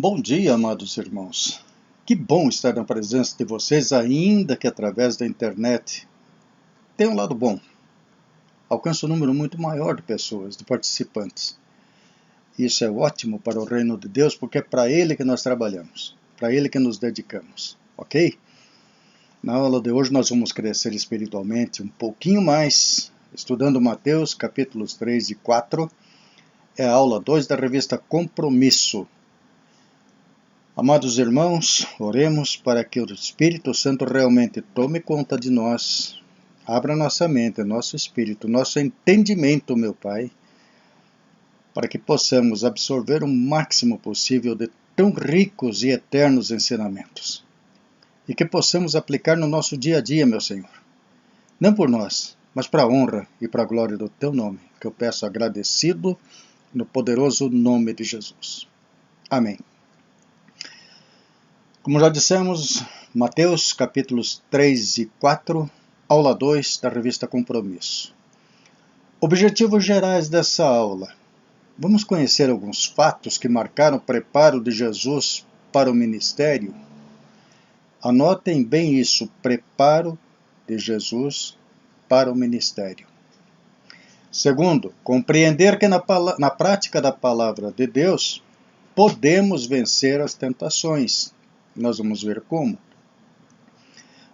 Bom dia, amados irmãos. Que bom estar na presença de vocês, ainda que através da internet. Tem um lado bom. Alcança um número muito maior de pessoas, de participantes. Isso é ótimo para o reino de Deus, porque é para Ele que nós trabalhamos, para Ele que nos dedicamos, ok? Na aula de hoje nós vamos crescer espiritualmente um pouquinho mais, estudando Mateus, capítulos 3 e 4. É a aula 2 da revista Compromisso. Amados irmãos, oremos para que o Espírito Santo realmente tome conta de nós, abra nossa mente, nosso espírito, nosso entendimento, meu Pai, para que possamos absorver o máximo possível de tão ricos e eternos ensinamentos. E que possamos aplicar no nosso dia a dia, meu Senhor. Não por nós, mas para a honra e para a glória do Teu nome, que eu peço agradecido no poderoso nome de Jesus. Amém. Como já dissemos, Mateus capítulos 3 e 4, aula 2 da revista Compromisso. Objetivos gerais dessa aula. Vamos conhecer alguns fatos que marcaram o preparo de Jesus para o ministério. Anotem bem isso, preparo de Jesus para o ministério. Segundo, compreender que na prática da palavra de Deus, podemos vencer as tentações. Nós vamos ver como.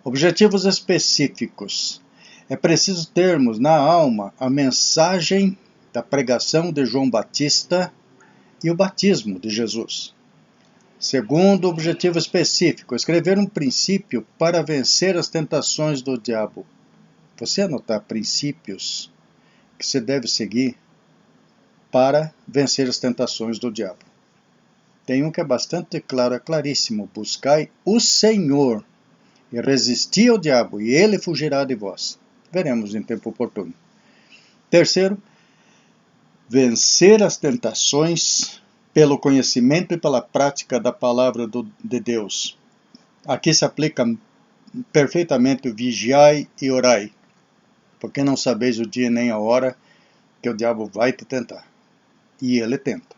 Objetivos específicos. É preciso termos na alma a mensagem da pregação de João Batista e o batismo de Jesus. Segundo objetivo específico, escrever um princípio para vencer as tentações do diabo. Você anotar princípios que você deve seguir para vencer as tentações do diabo. Tem um que é bastante claro, é claríssimo. Buscai o Senhor e resisti ao diabo, e ele fugirá de vós. Veremos em tempo oportuno. Terceiro, vencer as tentações pelo conhecimento e pela prática da palavra de Deus. Aqui se aplica perfeitamente o vigiai e orai, porque não sabeis o dia nem a hora que o diabo vai te tentar. E ele tenta.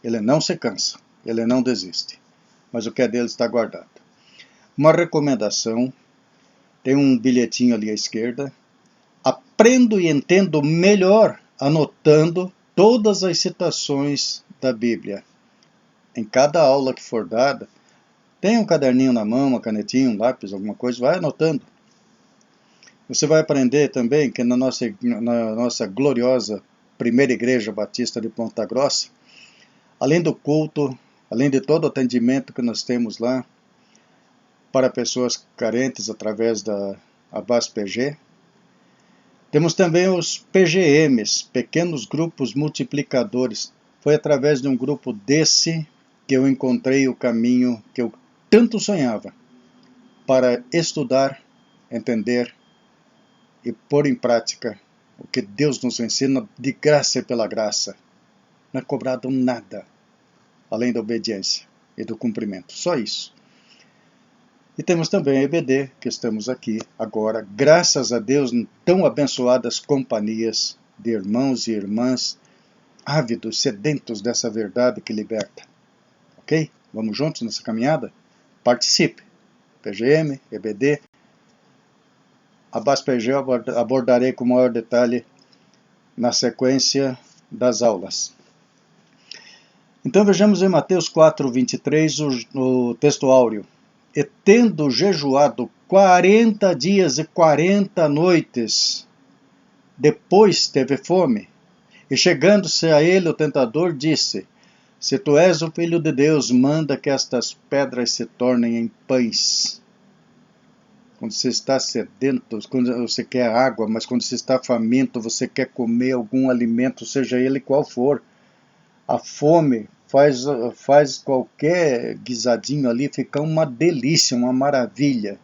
Ele não se cansa. Ele não desiste, mas o que é dele está guardado. Uma recomendação, tem um bilhetinho ali à esquerda. Aprendo e entendo melhor anotando todas as citações da Bíblia. Em cada aula que for dada, tem um caderninho na mão, uma canetinha, um lápis, alguma coisa, vai anotando. Você vai aprender também que na nossa gloriosa primeira igreja batista de Ponta Grossa, além do culto, além de todo o atendimento que nós temos lá para pessoas carentes através da Abas PG, temos também os PGMs, Pequenos Grupos Multiplicadores. Foi através de um grupo desse que eu encontrei o caminho que eu tanto sonhava para estudar, entender e pôr em prática o que Deus nos ensina de graça e pela graça. Não é cobrado nada além da obediência e do cumprimento. Só isso. E temos também a EBD, que estamos aqui agora, graças a Deus, em tão abençoadas companhias de irmãos e irmãs ávidos, sedentos dessa verdade que liberta. Ok? Vamos juntos nessa caminhada? Participe. PGM, EBD. A BAS-PG eu abordarei com maior detalhe na sequência das aulas. Então vejamos em Mateus 4, 23, o texto áureo. E tendo jejuado 40 dias e 40 noites, depois teve fome. E chegando-se a ele o tentador disse, se tu és o Filho de Deus, manda que estas pedras se tornem em pães. Quando você está sedento, quando você quer água, mas quando você está faminto, você quer comer algum alimento, seja ele qual for. A fome faz qualquer guisadinho ali ficar uma delícia, uma maravilha.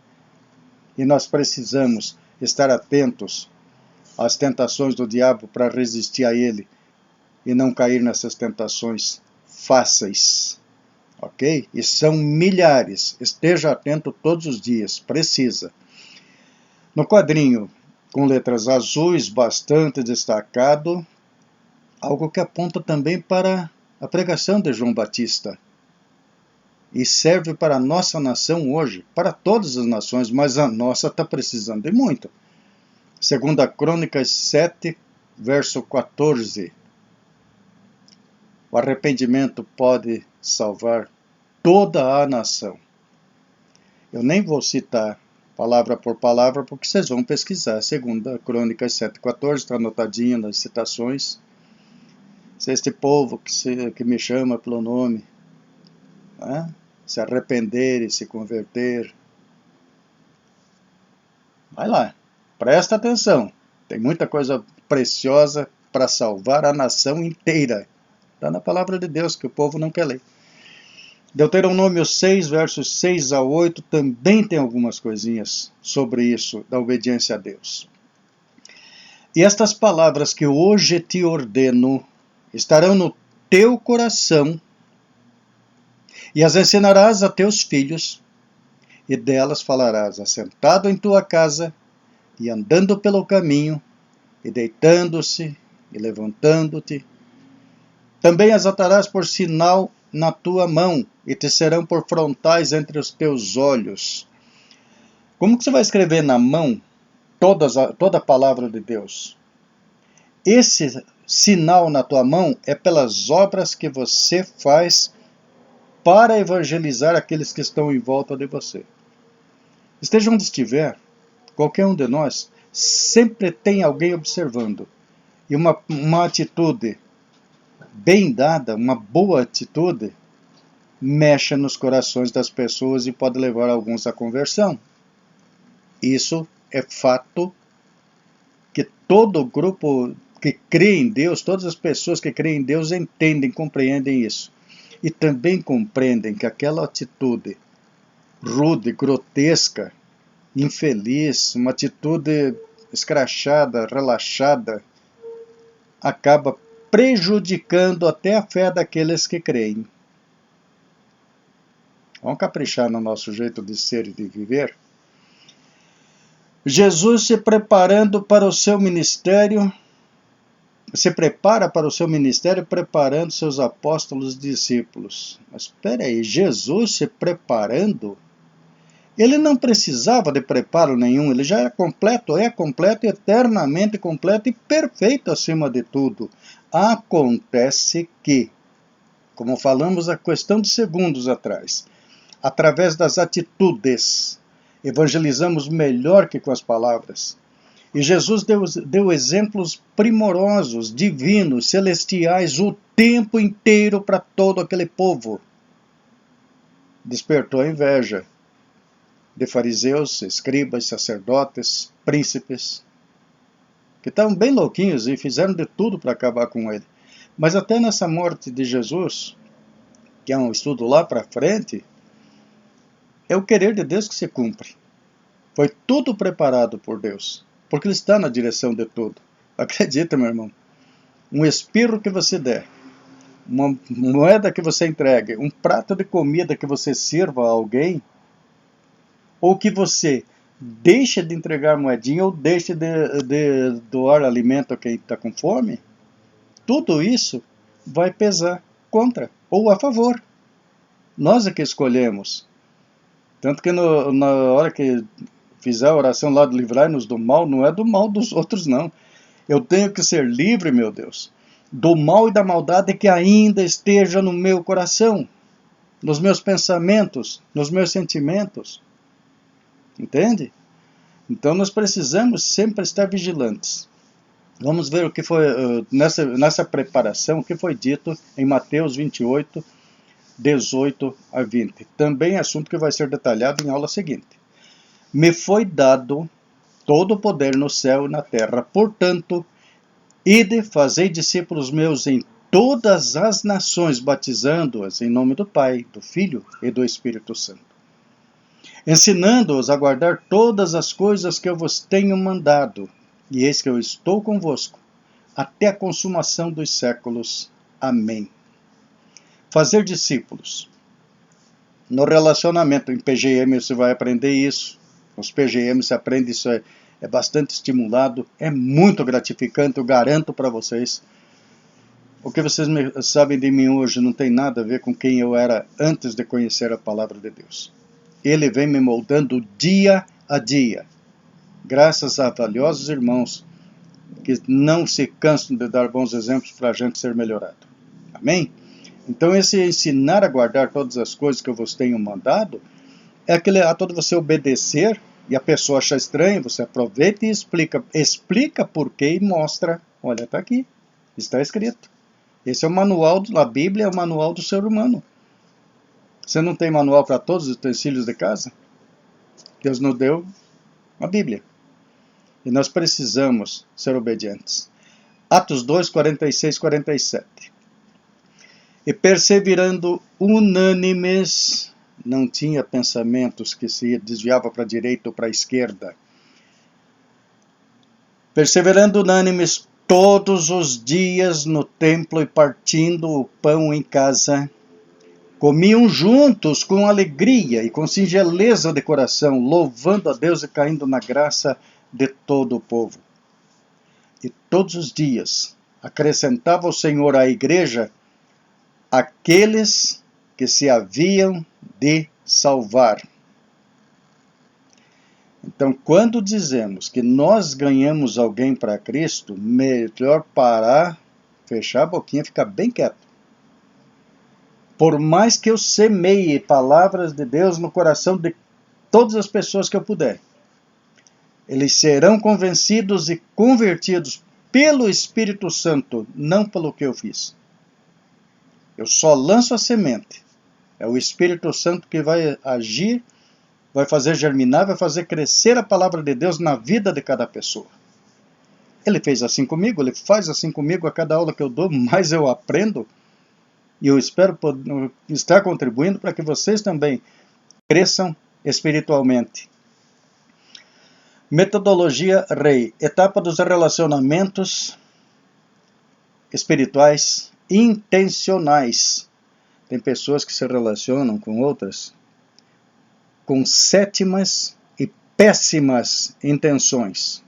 E nós precisamos estar atentos às tentações do diabo para resistir a ele e não cair nessas tentações fáceis. Ok? E são milhares. Esteja atento todos os dias. Precisa. No quadrinho, com letras azuis, bastante destacado, algo que aponta também para a pregação de João Batista. e serve para a nossa nação hoje, para todas as nações, mas a nossa está precisando de muito. 2 Crônicas 7, verso 14. O arrependimento pode salvar toda a nação. Eu nem vou citar palavra por palavra, porque vocês vão pesquisar. 2 Crônicas 7,14, está anotadinho nas citações. Se este povo que me chama pelo nome, né, se arrepender e se converter, vai lá, presta atenção. Tem muita coisa preciosa para salvar a nação inteira. Está na palavra de Deus, que o povo não quer ler. Deuteronômio 6, versos 6 a 8, também tem algumas coisinhas sobre isso, da obediência a Deus. E estas palavras que hoje te ordeno estarão no teu coração, e as ensinarás a teus filhos, e delas falarás assentado em tua casa, e andando pelo caminho, e deitando-se, e levantando-te. Também as atarás por sinal na tua mão, e te serão por frontais entre os teus olhos. Como que você vai escrever na mão toda a palavra de Deus? Esse sinal na tua mão é pelas obras que você faz para evangelizar aqueles que estão em volta de você. Esteja onde estiver, qualquer um de nós, sempre tem alguém observando. E uma atitude bem dada, uma boa atitude, mexe nos corações das pessoas e pode levar alguns à conversão. Isso é fato que todo grupo que crê em Deus, todas as pessoas que creem em Deus entendem, compreendem isso. E também compreendem que aquela atitude rude, grotesca, infeliz, uma atitude escrachada, relaxada, acaba prejudicando até a fé daqueles que creem. Vamos caprichar no nosso jeito de ser e de viver? Jesus se preparando para o seu ministério, se prepara para o seu ministério preparando seus apóstolos e discípulos. Mas espera aí, Jesus se preparando? Ele não precisava de preparo nenhum, ele já é completo, eternamente completo e perfeito acima de tudo. Acontece que, como falamos a questão de segundos atrás, através das atitudes, evangelizamos melhor que com as palavras. E Jesus deu exemplos primorosos, divinos, celestiais, o tempo inteiro para todo aquele povo. Despertou a inveja de fariseus, escribas, sacerdotes, príncipes, que estavam bem louquinhos e fizeram de tudo para acabar com ele. Mas até nessa morte de Jesus, que é um estudo lá para frente, é o querer de Deus que se cumpre. Foi tudo preparado por Deus, porque Ele está na direção de tudo. Acredita, meu irmão, um espirro que você der, uma moeda que você entregue, um prato de comida que você sirva a alguém, ou que você deixe de entregar moedinha, ou deixe de doar alimento a quem está com fome, tudo isso vai pesar contra ou a favor. Nós é que escolhemos. Tanto que na hora que fizer a oração lá de livrai-nos do mal, não é do mal dos outros, não. Eu tenho que ser livre, meu Deus, do mal e da maldade que ainda esteja no meu coração, nos meus pensamentos, nos meus sentimentos. Entende? Então nós precisamos sempre estar vigilantes. Vamos ver o que foi, nessa preparação, o que foi dito em Mateus 28, 18 a 20. Também assunto que vai ser detalhado em aula seguinte. Me foi dado todo o poder no céu e na terra. Portanto, ide, fazei discípulos meus em todas as nações, batizando-as em nome do Pai, do Filho e do Espírito Santo, ensinando-os a guardar todas as coisas que eu vos tenho mandado. E eis que eu estou convosco até a consumação dos séculos. Amém. Fazer discípulos. No relacionamento, em PGM você vai aprender isso. Nos PGM você aprende isso, é bastante estimulado, é muito gratificante, eu garanto para vocês. O que vocês sabem de mim hoje não tem nada a ver com quem eu era antes de conhecer a palavra de Deus. Ele vem me moldando dia a dia, graças a valiosos irmãos que não se cansam de dar bons exemplos para a gente ser melhorado. Amém? Então esse ensinar a guardar todas as coisas que eu vos tenho mandado, é aquele ato de você obedecer, e a pessoa acha estranho, você aproveita e explica por quê e mostra, olha, está aqui, está escrito. Esse é o manual, a Bíblia é o manual do ser humano. Você não tem manual para todos os utensílios de casa? Deus nos deu a Bíblia. E nós precisamos ser obedientes. Atos 2, 46, 47. E perseverando unânimes, não tinha pensamentos que se desviavam para a direita ou para a esquerda. Perseverando unânimes todos os dias no templo e partindo o pão em casa, comiam juntos com alegria e com singeleza de coração, louvando a Deus e caindo na graça de todo o povo. E todos os dias acrescentava o Senhor à igreja aqueles que se haviam de salvar. Então, quando dizemos que nós ganhamos alguém para Cristo, melhor parar, fechar a boquinha e ficar bem quieto. Por mais que eu semeie palavras de Deus no coração de todas as pessoas que eu puder, eles serão convencidos e convertidos pelo Espírito Santo, não pelo que eu fiz. Eu só lanço a semente. É o Espírito Santo que vai agir, vai fazer germinar, vai fazer crescer a palavra de Deus na vida de cada pessoa. Ele fez assim comigo, ele faz assim comigo a cada aula que eu dou, mais eu aprendo. E eu espero estar contribuindo para que vocês também cresçam espiritualmente. Metodologia REI. Etapa dos relacionamentos espirituais intencionais. Tem pessoas que se relacionam com outras com sétimas e péssimas intenções.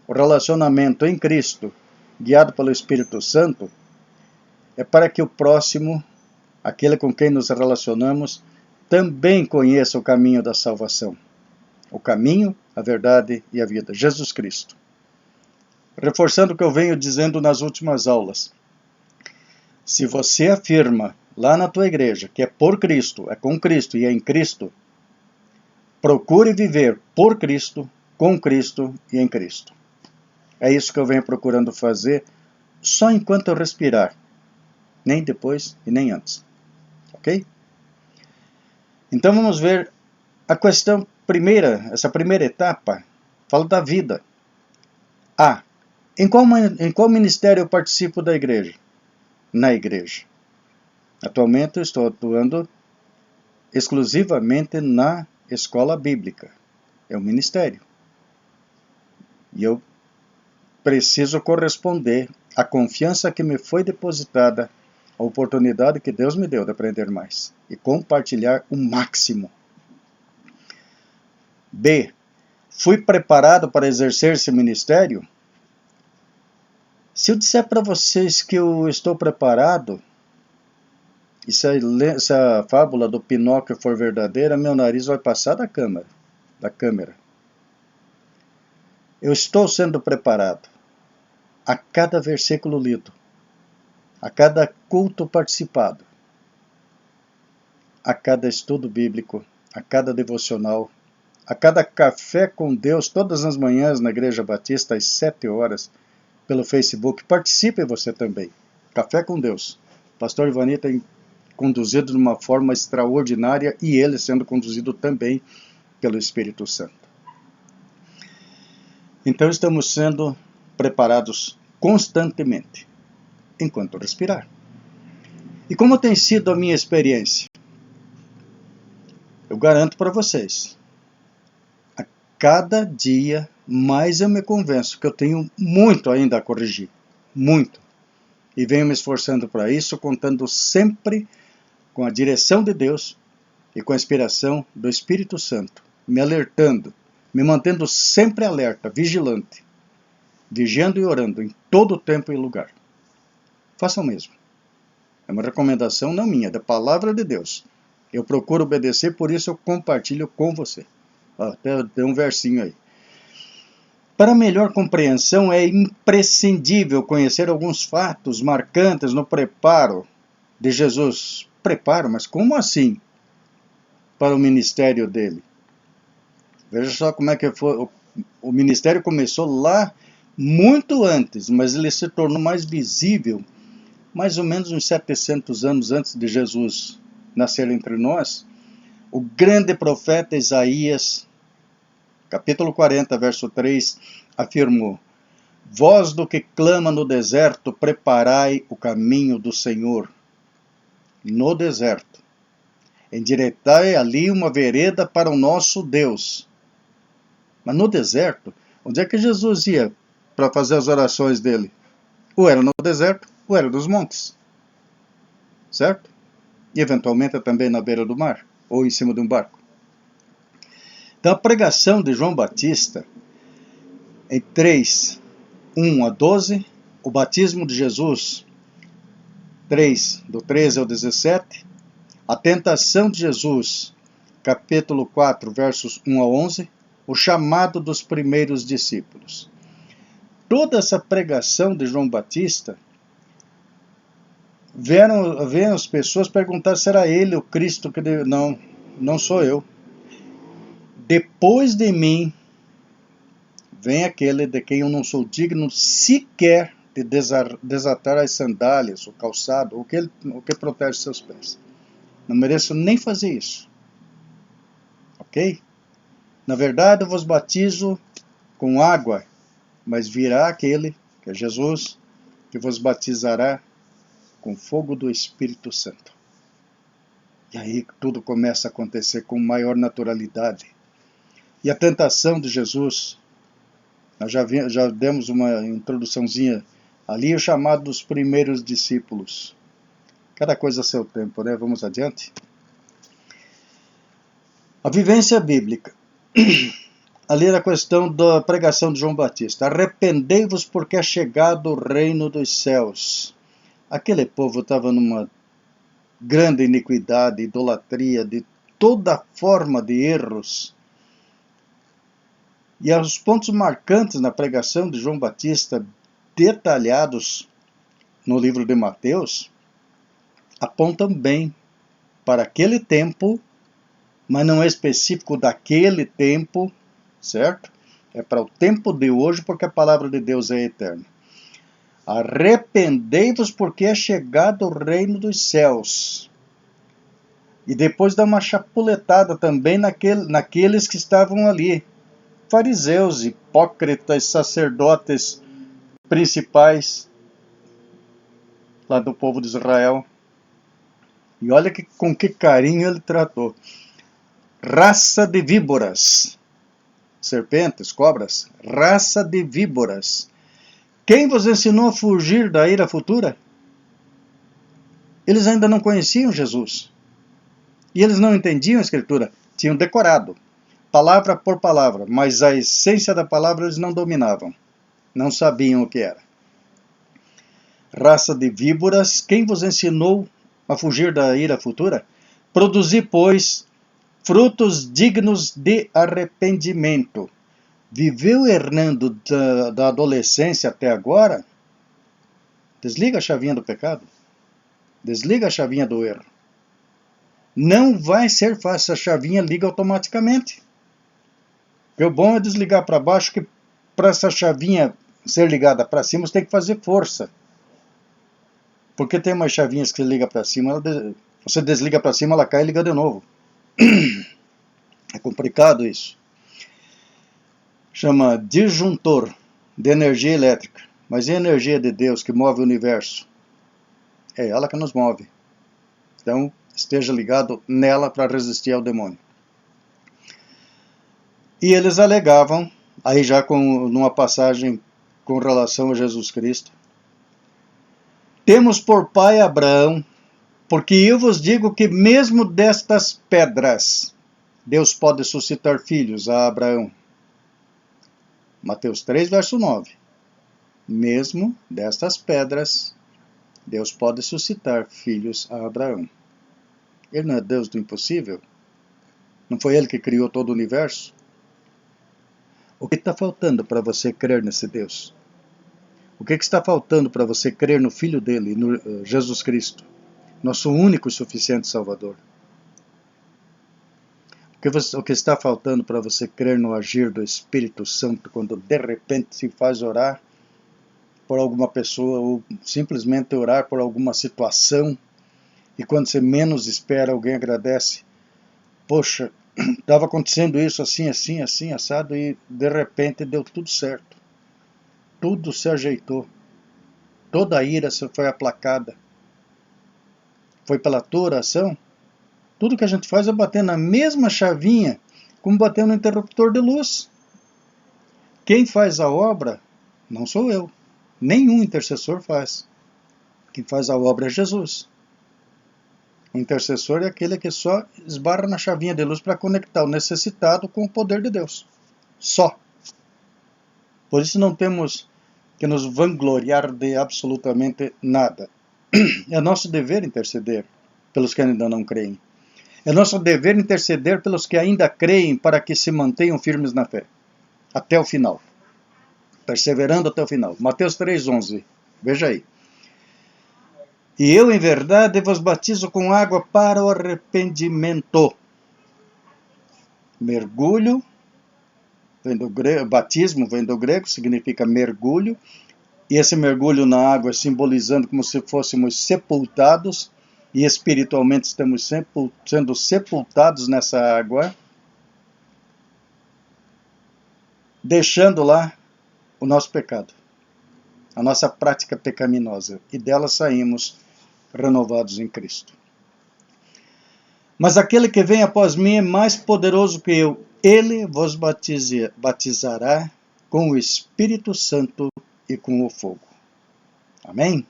O relacionamento em Cristo, guiado pelo Espírito Santo, é para que o próximo, aquele com quem nos relacionamos, também conheça o caminho da salvação. O caminho, a verdade e a vida. Jesus Cristo. Reforçando o que eu venho dizendo nas últimas aulas. Se você afirma lá na tua igreja que é por Cristo, é com Cristo e é em Cristo, procure viver por Cristo, com Cristo e em Cristo. É isso que eu venho procurando fazer só enquanto eu respirar. Nem depois e nem antes. Ok? Então vamos ver a questão primeira, essa primeira etapa, fala da vida. Em qual ministério eu participo da igreja? Na igreja. Atualmente eu estou atuando exclusivamente na escola bíblica. É um ministério. E eu preciso corresponder à confiança que me foi depositada, a oportunidade que Deus me deu de aprender mais e compartilhar o máximo. B. Fui preparado para exercer esse ministério? Se eu disser para vocês que eu estou preparado, e se a fábula do Pinóquio for verdadeira, meu nariz vai passar da câmera. Eu estou sendo preparado a cada versículo lido, a cada culto participado, a cada estudo bíblico, a cada devocional, a cada café com Deus, todas as manhãs na Igreja Batista, às 7 horas, pelo Facebook. Participe você também. Café com Deus. O pastor Ivani tem conduzido de uma forma extraordinária e ele sendo conduzido também pelo Espírito Santo. Então estamos sendo preparados constantemente, enquanto respirar. E como tem sido a minha experiência? Eu garanto para vocês, a cada dia mais eu me convenço que eu tenho muito ainda a corrigir, muito. E venho me esforçando para isso, contando sempre com a direção de Deus e com a inspiração do Espírito Santo, me alertando, me mantendo sempre alerta, vigilante, vigiando e orando em todo tempo e lugar. faça o mesmo. É uma recomendação não minha, é da palavra de Deus. Eu procuro obedecer, por isso eu compartilho com você. Até tem um versinho aí. Para melhor compreensão, é imprescindível conhecer alguns fatos marcantes no preparo de Jesus. Preparo? Mas como assim? Para o ministério dele. Veja só como é que foi. O ministério começou lá muito antes, mas ele se tornou mais visível mais ou menos uns 700 anos antes de Jesus nascer entre nós. O grande profeta Isaías, capítulo 40, verso 3, afirmou: Voz do que clama no deserto, preparai o caminho do Senhor. No deserto. Endireitai ali uma vereda para o nosso Deus. Mas no deserto, onde é que Jesus ia para fazer as orações dele? Ou era no deserto, ou era nos montes. Certo? E eventualmente também na beira do mar, ou em cima de um barco. Então a pregação de João Batista, em 3, 1 a 12, o batismo de Jesus, 3, do 13 ao 17, a tentação de Jesus, capítulo 4, versos 1 a 11, o chamado dos primeiros discípulos. Toda essa pregação de João Batista, vieram as pessoas perguntar se era ele o Cristo que deve... Não sou eu. Depois de mim, vem aquele de quem eu não sou digno sequer de desatar as sandálias, o calçado, o que protege seus pés. Não mereço nem fazer isso. Ok? Na verdade, eu vos batizo com água, mas virá aquele, que é Jesus, que vos batizará com fogo do Espírito Santo. E aí tudo começa a acontecer com maior naturalidade. E a tentação de Jesus, nós já demos uma introduçãozinha ali, o chamado dos primeiros discípulos. Cada coisa a seu tempo, né? Vamos adiante. A vivência bíblica. Ali na questão da pregação de João Batista. Arrependei-vos porque é chegado o reino dos céus. Aquele povo estava numa grande iniquidade, idolatria, de toda forma de erros. E os pontos marcantes na pregação de João Batista, detalhados no livro de Mateus, apontam bem para aquele tempo, mas não é específico daquele tempo, certo? É para o tempo de hoje, porque a palavra de Deus é eterna. Arrependei-vos porque é chegado o reino dos céus. E depois dá uma chapuletada também naqueles que estavam ali. Fariseus, hipócritas, sacerdotes principais lá do povo de Israel. E olha com que carinho ele tratou. Raça de víboras. Serpentes, cobras. Raça de víboras. Quem vos ensinou a fugir da ira futura? Eles ainda não conheciam Jesus. E eles não entendiam a Escritura. Tinham decorado, palavra por palavra, mas a essência da palavra eles não dominavam. Não sabiam o que era. Raça de víboras, quem vos ensinou a fugir da ira futura? Produzi, pois, frutos dignos de arrependimento. Viveu Hernando da adolescência até agora? Desliga a chavinha do pecado. Desliga a chavinha do erro. Não vai ser fácil, a chavinha liga automaticamente. Porque o bom é desligar para baixo, que para essa chavinha ser ligada para cima, você tem que fazer força. Porque tem umas chavinhas que liga para cima, você desliga para cima, ela cai e liga de novo. É complicado isso. Chama disjuntor de energia elétrica. Mas e a energia de Deus que move o universo? É ela que nos move. Então, esteja ligado nela para resistir ao demônio. E eles alegavam, aí já numa passagem com relação a Jesus Cristo, temos por pai Abraão, porque eu vos digo que mesmo destas pedras, Deus pode suscitar filhos a Abraão. Mateus 3, verso 9. Mesmo destas pedras, Deus pode suscitar filhos a Abraão. Ele não é Deus do impossível? Não foi Ele que criou todo o universo? O que está faltando para você crer nesse Deus? O que está faltando para você crer no Filho dele, no Jesus Cristo, nosso único e suficiente Salvador? O que está faltando para você crer no agir do Espírito Santo quando de repente se faz orar por alguma pessoa ou simplesmente orar por alguma situação e quando você menos espera alguém agradece? Poxa, estava acontecendo isso assim, assim, assim, assado e de repente deu tudo certo. Tudo se ajeitou. Toda a ira foi aplacada. Foi pela tua oração? Tudo que a gente faz é bater na mesma chavinha como bater no interruptor de luz. Quem faz a obra não sou eu. Nenhum intercessor faz. Quem faz a obra é Jesus. O intercessor é aquele que só esbarra na chavinha de luz para conectar o necessitado com o poder de Deus. Só. Por isso não temos que nos vangloriar de absolutamente nada. É nosso dever interceder pelos que ainda não creem. É nosso dever interceder pelos que ainda creem para que se mantenham firmes na fé. Até o final. Perseverando até o final. Mateus 3,11. Veja aí. E eu, em verdade, vos batizo com água para o arrependimento. Mergulho, vem do grego, batismo vem do grego, significa mergulho. E esse mergulho na água simbolizando como se fôssemos sepultados. E espiritualmente estamos sendo sepultados nessa água. Deixando lá o nosso pecado, a nossa prática pecaminosa, e dela saímos renovados em Cristo. Mas aquele que vem após mim é mais poderoso que eu. Ele vos batizará com o Espírito Santo e com o fogo. Amém?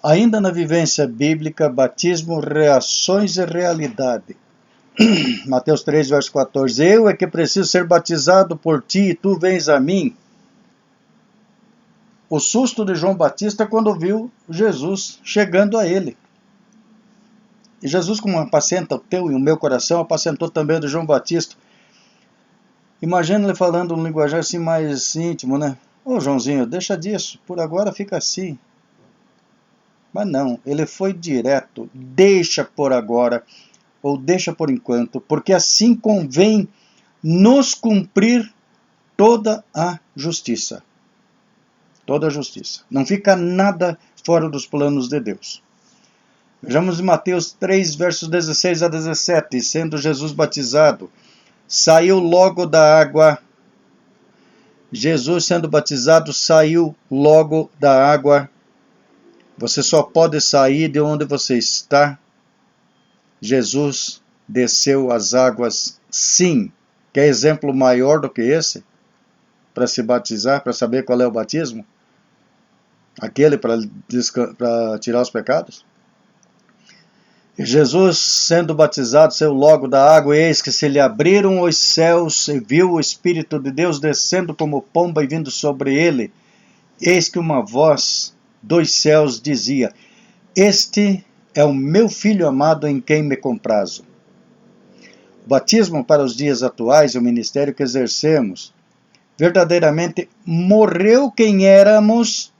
Ainda na vivência bíblica, batismo, reações e realidade. Mateus 3, verso 14. Eu é que preciso ser batizado por ti e tu vens a mim. O susto de João Batista quando viu Jesus chegando a ele. E Jesus, como apacenta o teu e o meu coração, apacentou também o de João Batista. Imagina ele falando um linguajar assim mais íntimo, né? Ô Joãozinho, deixa disso, por agora fica assim. Mas não, ele foi direto, deixa por agora, ou deixa por enquanto, porque assim convém nos cumprir toda a justiça. Toda a justiça. Não fica nada fora dos planos de Deus. Vejamos em Mateus 3, versos 16 a 17. Sendo Jesus batizado, saiu logo da água. Jesus sendo batizado, saiu logo da água. Você só pode sair de onde você está. Jesus desceu as águas, sim. Quer exemplo maior do que esse? Para se batizar, para saber qual é o batismo? Aquele para tirar os pecados? E Jesus, sendo batizado, saiu logo da água, e eis que se lhe abriram os céus, e viu o Espírito de Deus descendo como pomba e vindo sobre ele. Eis que uma voz dos céus dizia: Este é o meu Filho amado em quem me comprazo. O batismo para os dias atuais e o ministério que exercemos, verdadeiramente morreu quem éramos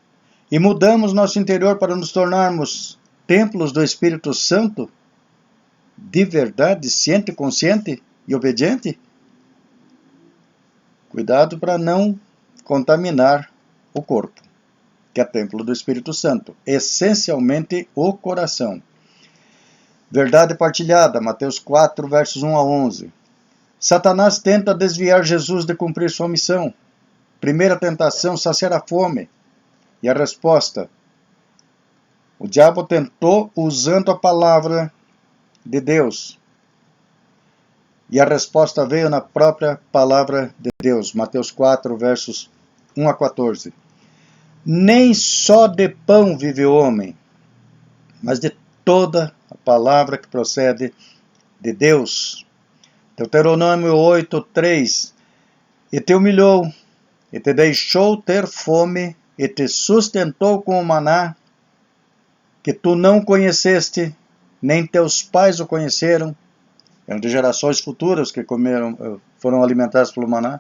e mudamos nosso interior para nos tornarmos templos do Espírito Santo, de verdade, ciente, consciente e obediente? Cuidado para não contaminar o corpo, que é templo do Espírito Santo, essencialmente o coração. Verdade partilhada, Mateus 4, versos 1 a 11. Satanás tenta desviar Jesus de cumprir sua missão. Primeira tentação, saciar a fome. E a resposta: o diabo tentou usando a palavra de Deus. E a resposta veio na própria palavra de Deus. Mateus 4, versos 1 a 14. Nem só de pão vive o homem, mas de toda a palavra que procede de Deus. Deuteronômio 8, 3. E te humilhou, e te deixou ter fome e te sustentou com o maná, que tu não conheceste, nem teus pais o conheceram, eram de gerações futuras que foram alimentadas pelo maná,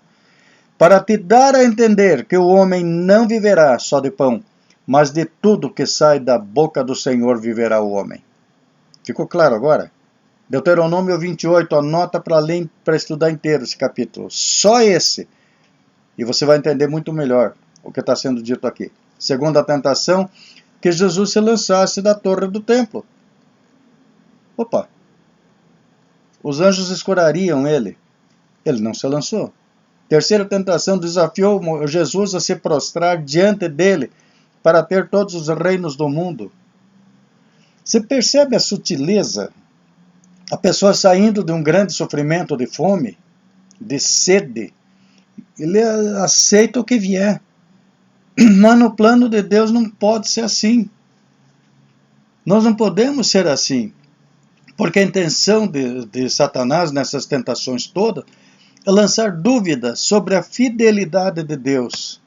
para te dar a entender que o homem não viverá só de pão, mas de tudo que sai da boca do Senhor viverá o homem. Ficou claro agora? Deuteronômio 28, anota para estudar inteiro esse capítulo. Só esse. E você vai entender muito melhor o que está sendo dito aqui. Segunda tentação, que Jesus se lançasse da torre do templo. Opa! Os anjos escorariam ele. Ele não se lançou. Terceira tentação, desafiou Jesus a se prostrar diante dele para ter todos os reinos do mundo. Você percebe a sutileza? A pessoa saindo de um grande sofrimento de fome, de sede, ele aceita o que vier. Mas no plano de Deus não pode ser assim. Nós não podemos ser assim. Porque a intenção de Satanás nessas tentações todas é lançar dúvidas sobre a fidelidade de Deus,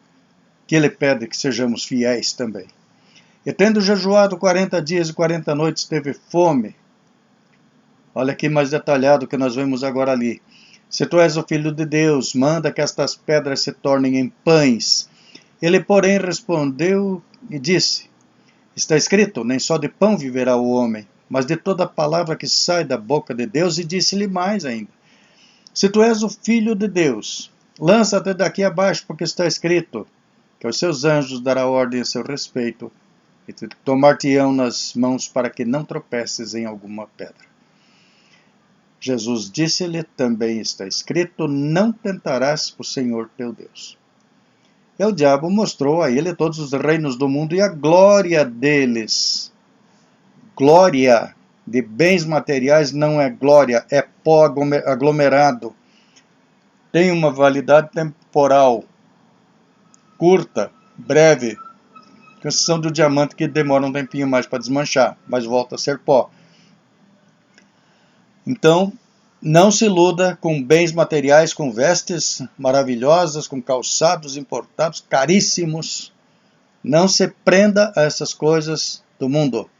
que ele pede que sejamos fiéis também. E tendo jejuado 40 dias e 40 noites, teve fome. Olha aqui mais detalhado que nós vemos agora ali. Se tu és o Filho de Deus, manda que estas pedras se tornem em pães. Ele, porém, respondeu e disse, está escrito, nem só de pão viverá o homem, mas de toda palavra que sai da boca de Deus. E disse-lhe mais ainda, se tu és o Filho de Deus, lança-te daqui abaixo, porque está escrito que aos seus anjos dará ordem a seu respeito, e te tomar-te-ão nas mãos para que não tropeces em alguma pedra. Jesus disse-lhe, também está escrito, não tentarás o Senhor teu Deus. E o diabo mostrou a ele todos os reinos do mundo e a glória deles. Glória de bens materiais não é glória, é pó aglomerado. Tem uma validade temporal, curta, breve, com exceção do diamante que demora um tempinho mais para desmanchar, mas volta a ser pó. Então, não se iluda com bens materiais, com vestes maravilhosas, com calçados importados, caríssimos. Não se prenda a essas coisas do mundo.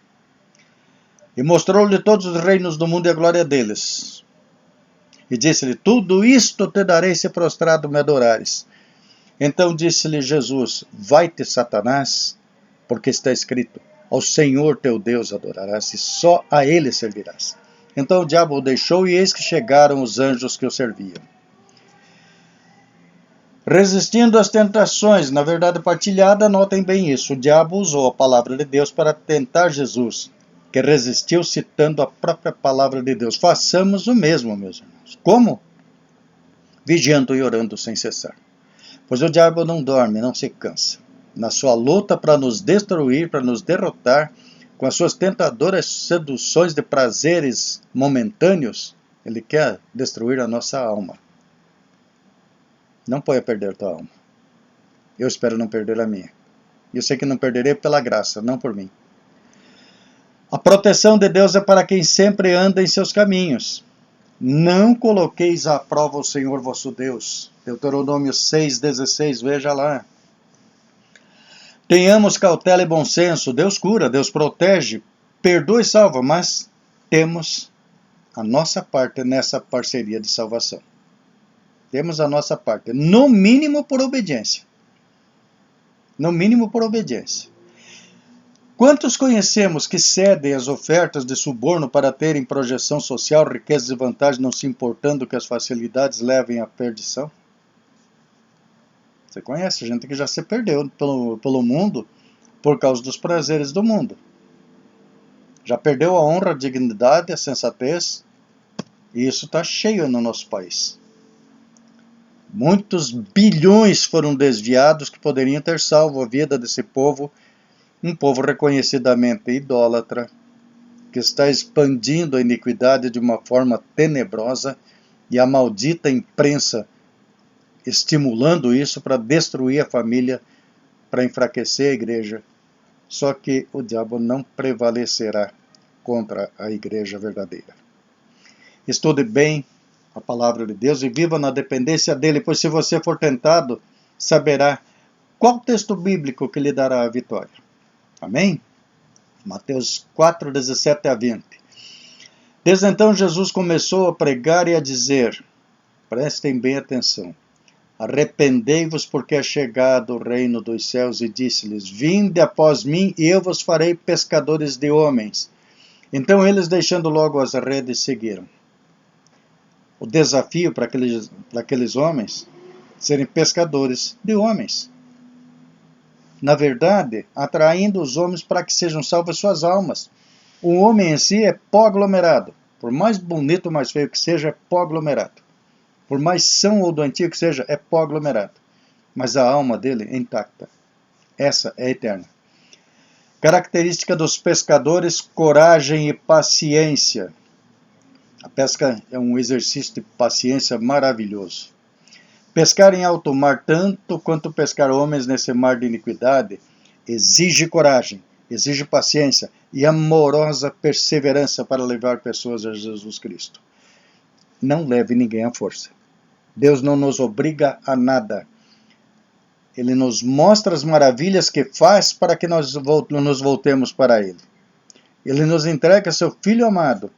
E mostrou-lhe todos os reinos do mundo e a glória deles. E disse-lhe, tudo isto te darei se prostrado me adorares. Então disse-lhe Jesus, vai-te, Satanás, porque está escrito, ao Senhor teu Deus adorarás e só a ele servirás. Então o diabo o deixou e eis que chegaram os anjos que o serviam. Resistindo às tentações, na verdade partilhada, notem bem isso, o diabo usou a palavra de Deus para tentar Jesus, que resistiu citando a própria palavra de Deus. Façamos o mesmo, meus irmãos. Como? Vigiando e orando sem cessar. Pois o diabo não dorme, não se cansa. Na sua luta para nos destruir, para nos derrotar, com as suas tentadoras seduções de prazeres momentâneos, ele quer destruir a nossa alma. Não ponha a perder a tua alma. Eu espero não perder a minha. E eu sei que não perderei pela graça, não por mim. A proteção de Deus é para quem sempre anda em seus caminhos. Não coloqueis à prova o Senhor vosso Deus. Deuteronômio 6,16, veja lá. Tenhamos cautela e bom senso. Deus cura, Deus protege, perdoa e salva, mas temos a nossa parte nessa parceria de salvação. Temos a nossa parte, no mínimo por obediência. No mínimo por obediência. Quantos conhecemos que cedem às ofertas de suborno para terem projeção social, riquezas e vantagens, não se importando que as facilidades levem à perdição? Você conhece gente que já se perdeu pelo mundo por causa dos prazeres do mundo. Já perdeu a honra, a dignidade, a sensatez. E isso está cheio no nosso país. Muitos bilhões foram desviados que poderiam ter salvo a vida desse povo. Um povo reconhecidamente idólatra, que está expandindo a iniquidade de uma forma tenebrosa e a maldita imprensa estimulando isso para destruir a família, para enfraquecer a igreja. Só que o diabo não prevalecerá contra a igreja verdadeira. Estude bem a palavra de Deus e viva na dependência dele, pois se você for tentado, saberá qual texto bíblico que lhe dará a vitória? Amém? Mateus 4, 17 a 20. Desde então Jesus começou a pregar e a dizer, prestem bem atenção, arrependei-vos porque é chegado o reino dos céus, e disse-lhes, vinde após mim e eu vos farei pescadores de homens. Então eles, deixando logo as redes, seguiram. O desafio para aqueles homens serem pescadores de homens. Na verdade, atraindo os homens para que sejam salvas suas almas. O homem em si é pó aglomerado. Por mais bonito ou mais feio que seja, é pó aglomerado. Por mais são ou doentio que seja, é pó aglomerado. Mas a alma dele é intacta. Essa é eterna. Característica dos pescadores, coragem e paciência. A pesca é um exercício de paciência maravilhoso. Pescar em alto mar, tanto quanto pescar homens nesse mar de iniquidade, exige coragem, exige paciência e amorosa perseverança para levar pessoas a Jesus Cristo. Não leve ninguém à força. Deus não nos obriga a nada. Ele nos mostra as maravilhas que faz para que nós nos voltemos para Ele. Ele nos entrega seu Filho amado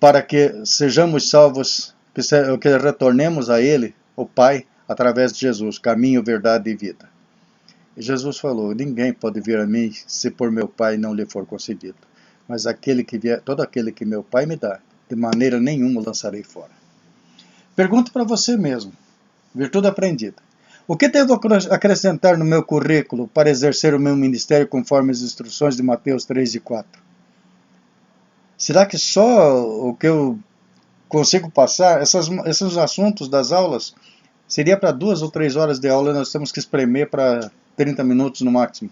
para que sejamos salvos, que retornemos a Ele, o Pai, através de Jesus, caminho, verdade e vida. E Jesus falou, ninguém pode vir a mim se por meu Pai não lhe for concedido. Mas todo aquele que meu Pai me dá, de maneira nenhuma lançarei fora. Pergunto para você mesmo, virtude aprendida. O que devo acrescentar no meu currículo para exercer o meu ministério conforme as instruções de Mateus 3 e 4? Será que só o que eu consigo passar, esses assuntos das aulas, seria para 2 ou 3 horas de aula e nós temos que espremer para 30 minutos no máximo,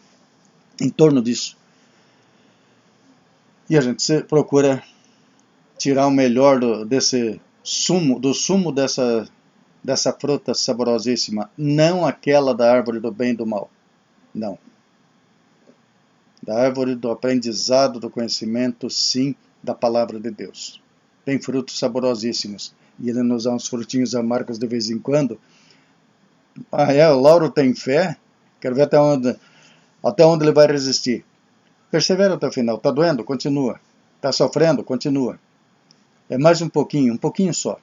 em torno disso. E a gente procura tirar o melhor do sumo dessa fruta saborosíssima, não aquela da árvore do bem e do mal, não. Da árvore do aprendizado, do conhecimento, sim, da palavra de Deus. Tem frutos saborosíssimos. E ele nos dá uns frutinhos amargos de vez em quando. O Lauro tem fé. Quero ver até onde ele vai resistir. Persevera até o final. Está doendo? Continua. Está sofrendo? Continua. É mais um pouquinho só.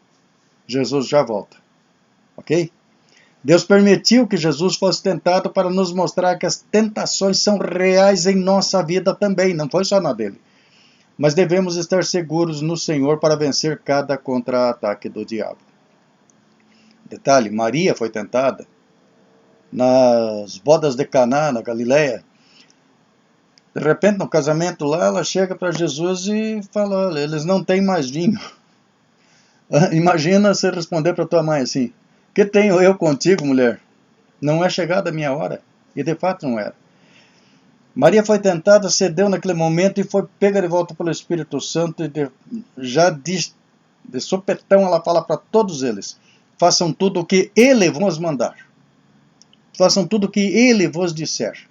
Jesus já volta. Ok? Deus permitiu que Jesus fosse tentado para nos mostrar que as tentações são reais em nossa vida também. Não foi só na dele. Mas devemos estar seguros no Senhor para vencer cada contra-ataque do diabo. Detalhe, Maria foi tentada nas bodas de Caná, na Galileia. De repente, no casamento lá, ela chega para Jesus e fala, olha, eles não têm mais vinho. Imagina você responder para tua mãe assim, que tenho eu contigo, mulher? Não é chegada a minha hora. E de fato não era. Maria foi tentada, cedeu naquele momento e foi pega de volta pelo Espírito Santo e de sopetão ela fala para todos eles, façam tudo o que Ele vos mandar. Façam tudo o que Ele vos disser.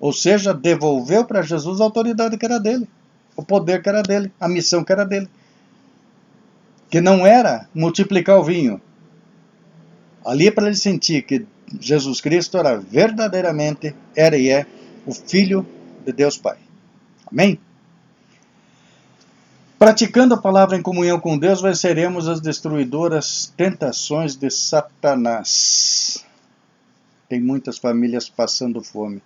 Ou seja, devolveu para Jesus a autoridade que era dele, o poder que era dele, a missão que era dele. Que não era multiplicar o vinho. Ali é para ele sentir que Jesus Cristo era verdadeiramente, era e é, o Filho de Deus Pai. Amém? Praticando a palavra em comunhão com Deus, venceremos as destruidoras tentações de Satanás. Tem muitas famílias passando fome.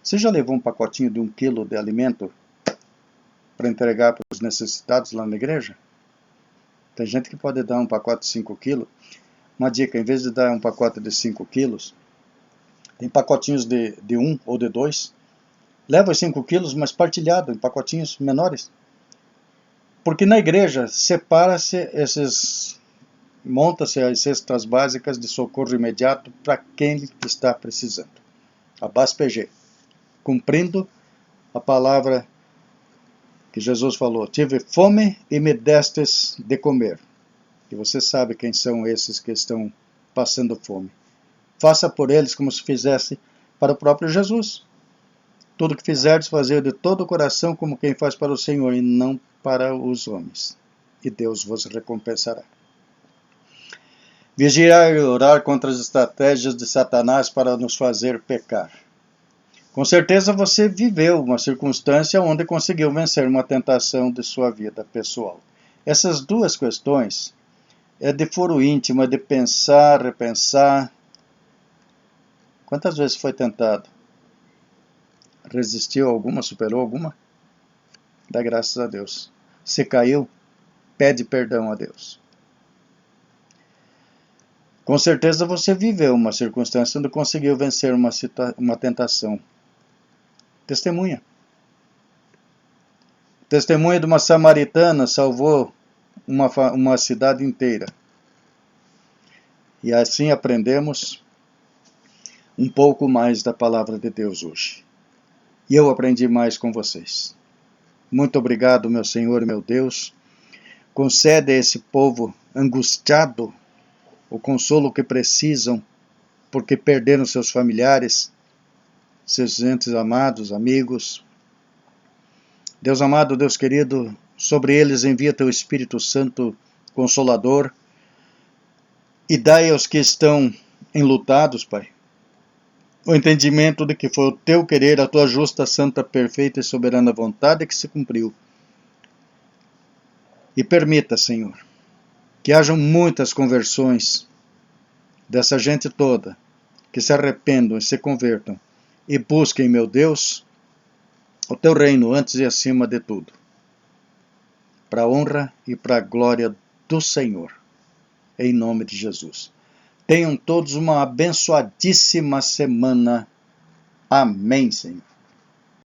Você já levou um pacotinho de 1 quilo de alimento para entregar para os necessitados lá na igreja? Tem gente que pode dar um pacote de 5 quilos. Uma dica, em vez de dar um pacote de 5 quilos, tem pacotinhos de 1 ou de 2. Leva os 5 quilos, mas partilhado em pacotinhos menores. Porque na igreja monta-se as cestas básicas de socorro imediato para quem está precisando. A BASPG, cumprindo a palavra que Jesus falou, tive fome e me destes de comer. E você sabe quem são esses que estão passando fome. Faça por eles como se fizesse para o próprio Jesus. Tudo que fizerdes, fazei de todo o coração como quem faz para o Senhor e não para os homens. E Deus vos recompensará. Vigiar e orar contra as estratégias de Satanás para nos fazer pecar. Com certeza você viveu uma circunstância onde conseguiu vencer uma tentação de sua vida pessoal. Essas duas questões é de foro íntimo, é de pensar, repensar. Quantas vezes foi tentado? Resistiu a alguma? Superou alguma? Dá graças a Deus. Se caiu, pede perdão a Deus. Com certeza você viveu uma circunstância onde conseguiu vencer uma tentação. Testemunha. Testemunha de uma samaritana salvou uma cidade inteira. E assim aprendemos um pouco mais da palavra de Deus hoje. E eu aprendi mais com vocês. Muito obrigado, meu Senhor e meu Deus. Concede a esse povo angustiado o consolo que precisam, porque perderam seus familiares, seus entes amados, amigos. Deus amado, Deus querido, sobre eles envia teu Espírito Santo Consolador e dai aos que estão enlutados, Pai, o entendimento de que foi o teu querer, a tua justa, santa, perfeita e soberana vontade que se cumpriu. E permita, Senhor, que hajam muitas conversões dessa gente toda, que se arrependam e se convertam e busquem, meu Deus, o teu reino antes e acima de tudo, para a honra e para a glória do Senhor, em nome de Jesus. Tenham todos uma abençoadíssima semana. Amém, Senhor.